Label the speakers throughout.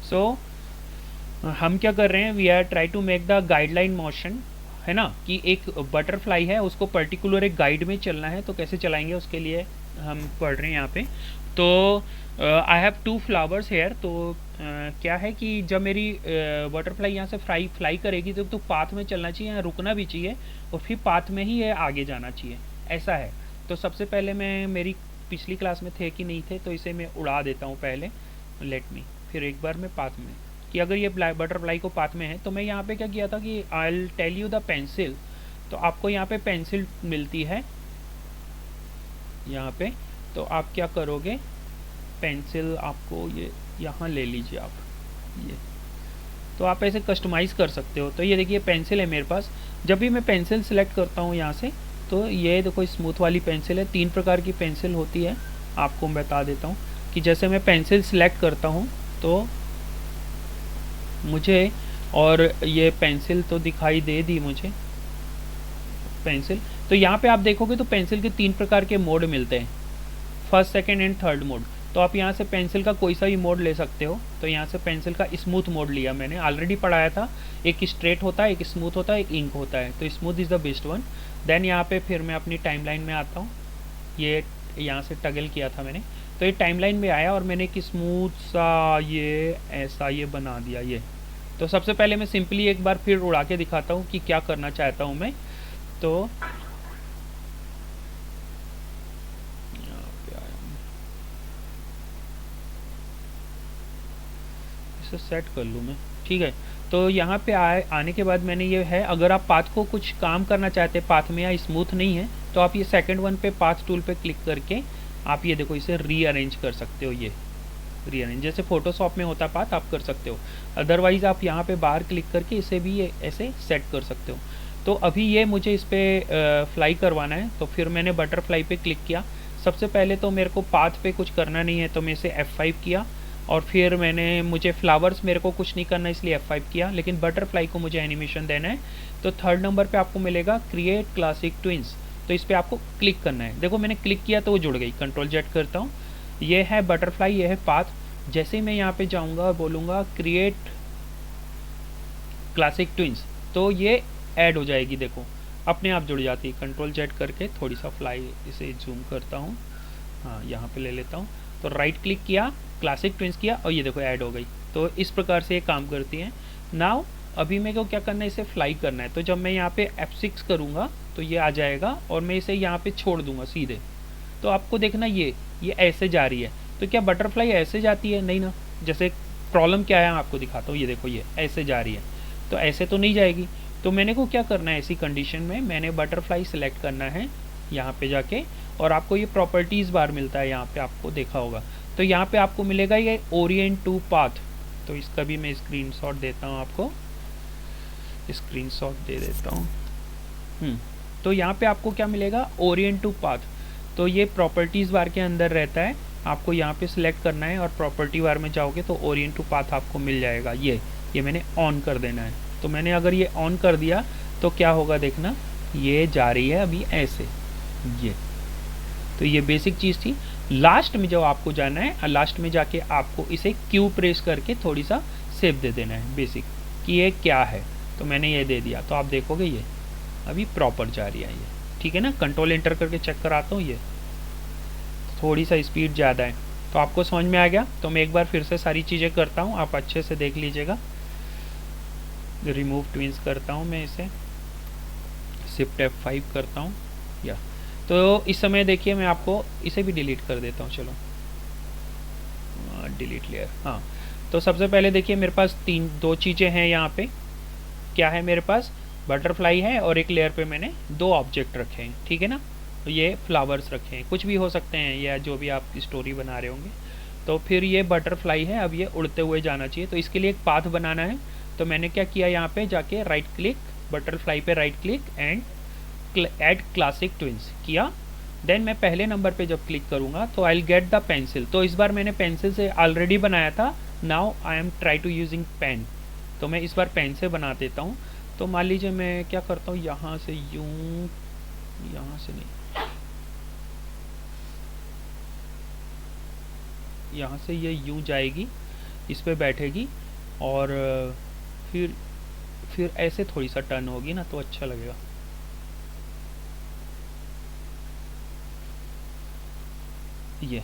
Speaker 1: सो हम क्या कर रहे हैं, we are try to make the guideline motion, है ना, कि एक बटरफ्लाई है उसको पर्टिकुलर एक गाइड में चलना है, तो कैसे चलाएंगे उसके लिए हम पढ़ रहे हैं यहाँ पे। तो आई हैव 2 फ्लावर्स हेयर। तो क्या है कि जब मेरी बटरफ्लाई यहाँ से फ्लाई करेगी तो पाथ में चलना चाहिए, यहाँ रुकना भी चाहिए, और फिर पाथ में ही ये आगे जाना चाहिए, ऐसा है। तो सबसे पहले मैं, मेरी पिछली क्लास में थे कि नहीं थे, तो इसे मैं उड़ा देता हूँ पहले, लेट मी, फिर एक बार मैं पाथ में, कि अगर ये बटरफ्लाई को पाथ में है, तो मैं यहाँ पे क्या किया था कि I will tell you the pencil. तो आपको यहाँ पे पेंसिल मिलती है यहाँ पे, तो आप क्या करोगे, पेंसिल आपको ये यहाँ ले लीजिए आप, ये, तो आप ऐसे कस्टमाइज़ कर सकते हो। तो ये देखिए पेंसिल है मेरे पास। जब भी मैं पेंसिल सेलेक्ट करता हूँ यहाँ से, तो ये देखो स्मूथ वाली पेंसिल है। 3 प्रकार की पेंसिल होती है, आपको मैं बता देता हूँ कि जैसे मैं पेंसिल सेलेक्ट करता हूँ तो मुझे, और ये पेंसिल तो दिखाई दे दी मुझे पेंसिल। तो यहाँ पे आप देखोगे तो पेंसिल के 3 प्रकार के मोड मिलते हैं, first, second and third mode. तो आप यहाँ से पेंसिल का कोई सा भी मोड ले सकते हो। तो यहाँ से पेंसिल का स्मूथ मोड लिया मैंने, ऑलरेडी पढ़ाया था, एक स्ट्रेट होता है, एक स्मूथ होता है, एक इंक होता है, तो smooth is the best one. Then यहाँ पे फिर मैं अपनी टाइमलाइन में आता हूँ, ये यहाँ से टगल किया था मैंने, तो ये टाइमलाइन में आया और मैंने एक स्मूथ सा ये ऐसा ये बना दिया ये। तो सबसे पहले मैं सिंपली एक बार फिर उड़ा के दिखाता हूँ कि क्या करना चाहता हूँ मैं। तो इसे सेट कर लूँ मैं, ठीक है। तो यहाँ पे आने के बाद मैंने ये है, अगर आप पाथ को कुछ काम करना चाहते हैं पाथ में या स्मूथ नहीं है, तो आप ये सेकंड वन पे पाथ टूल पे क्लिक करके आप ये देखो इसे रीअरेंज कर सकते हो। ये रीअरेंज जैसे फोटोशॉप में होता पाथ, आप कर सकते हो। अदरवाइज आप यहाँ पे बाहर क्लिक करके इसे भी ऐसे सेट कर सकते हो। तो अभी ये मुझे इस पर फ्लाई करवाना है, तो फिर मैंने बटरफ्लाई पे क्लिक किया। सबसे पहले तो मेरे को पाथ पे कुछ करना नहीं है, तो मैं इसे F5 किया, और फिर मुझे फ्लावर्स मेरे को कुछ नहीं करना इसलिए F5 किया, लेकिन बटरफ्लाई को मुझे एनिमेशन देना है। तो थर्ड नंबर पे आपको मिलेगा क्रिएट क्लासिक ट्विंस, तो इस पर आपको क्लिक करना है। देखो मैंने क्लिक किया तो वो जुड़ गई, कंट्रोल Z करता हूँ, ये है बटरफ्लाई, ये है पाथ। जैसे ही मैं यहाँ पे जाऊँगा और बोलूँगा क्रिएट क्लासिक ट्विंस, तो ये ऐड हो जाएगी, देखो अपने आप जुड़ जाती है। कंट्रोल Z करके थोड़ी सा फ्लाई इसे जूम करता हूँ, हाँ यहाँ पे ले लेता हूँ। तो राइट क्लिक किया, क्लासिक ट्विंस किया, और ये देखो ऐड हो गई। तो इस प्रकार से ये काम करती हैं। नाउ अभी मेरे को क्या करना है, इसे फ्लाई करना है। तो जब मैं यहाँ पे F6 करूँगा तो ये आ जाएगा, और मैं इसे यहाँ पे छोड़ दूंगा सीधे। तो आपको देखना ये ऐसे जा रही है। तो क्या बटरफ्लाई ऐसे जाती है? नहीं ना। जैसे प्रॉब्लम क्या है आपको दिखाता हूँ, ये देखो ये ऐसे जा रही है, तो ऐसे तो नहीं जाएगी। तो मैंने को क्या करना है, ऐसी कंडीशन में मैंने बटरफ्लाई सेलेक्ट करना है यहाँ पे जाके, और आपको ये प्रॉपर्टीज़ बार मिलता है यहाँ पे, आपको देखा होगा। तो यहाँ पे आपको मिलेगा ये ओरिएंट टू पाथ। तो इसका भी मैं स्क्रीनशॉट देता हूँ, आपको स्क्रीनशॉट दे देता हूँ। तो यहाँ पे आपको क्या मिलेगा, ओरिएंट टू पाथ। तो ये प्रॉपर्टीज़ बार के अंदर रहता है, आपको यहाँ पे सिलेक्ट करना है, और प्रॉपर्टी बार में जाओगे तो ओरिएंट टू पाथ आपको मिल जाएगा। ये मैंने ऑन कर देना है। तो मैंने अगर ये ऑन कर दिया तो क्या होगा देखना, ये जा रही है अभी ऐसे, ये। तो ये बेसिक चीज़ थी। लास्ट में जब आपको जाना है, लास्ट में जाके आपको इसे क्यू प्रेस करके थोड़ी सा सेव दे देना है बेसिक, कि ये क्या है। तो मैंने ये दे दिया, तो आप देखोगे ये अभी प्रॉपर जा रही है ये, ठीक है ना। कंट्रोल एंटर करके चेक कराता हूँ, ये थोड़ी सा स्पीड ज़्यादा है। तो आपको समझ में आ गया। तो मैं एक बार फिर से सारी चीज़ें करता हूँ, आप अच्छे से देख लीजिएगा। रिमूव ट्विंस करता हूँ मैं इसे, शिफ्ट F5 करता हूँ, या तो इस समय देखिए मैं आपको इसे भी डिलीट कर देता हूँ। चलो डिलीट लेयर, हाँ। तो सबसे पहले देखिए मेरे पास 2 चीज़ें हैं यहाँ पे। क्या है मेरे पास, बटरफ्लाई है, और एक लेयर पे मैंने 2 ऑब्जेक्ट रखे हैं, ठीक है ना। तो ये फ्लावर्स रखे हैं, कुछ भी हो सकते हैं, या जो भी आप स्टोरी बना रहे होंगे। तो फिर ये बटरफ्लाई है, अब ये उड़ते हुए जाना चाहिए। तो इसके लिए एक पाथ बनाना है। तो मैंने क्या किया, यहाँ पे जाके राइट क्लिक, बटरफ्लाई पे right click and add classic twins किया। देन मैं पहले नंबर पे जब क्लिक करूँगा तो I will get the pencil. तो इस बार मैंने पेंसिल से ऑलरेडी बनाया था, now I am try to using pen. तो मैं इस बार पेन से बना देता हूँ। तो मान लीजिए मैं क्या करता हूँ, यहाँ से यूँ, यहाँ से नहीं, यहाँ से ये यूँ जाएगी। इस पे बैठेगी और फिर ऐसे थोड़ी सा टर्न होगी ना, तो अच्छा लगेगा। ये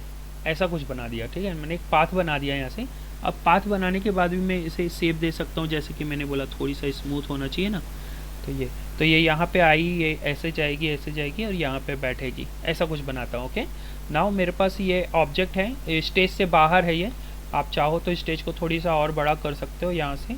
Speaker 1: ऐसा कुछ बना दिया, ठीक है, मैंने एक पाथ बना दिया यहाँ से। अब पाथ बनाने के बाद भी मैं इसे शेप दे सकता हूँ, जैसे कि मैंने बोला थोड़ी सा स्मूथ होना चाहिए ना। तो ये यहाँ पे आई, ये ऐसे जाएगी और यहाँ पे बैठेगी, ऐसा कुछ बनाता हूँ। ओके, नाउ मेरे पास ये ऑब्जेक्ट है, स्टेज से बाहर है ये। आप चाहो तो स्टेज को थोड़ी सा और बड़ा कर सकते हो यहाँ से,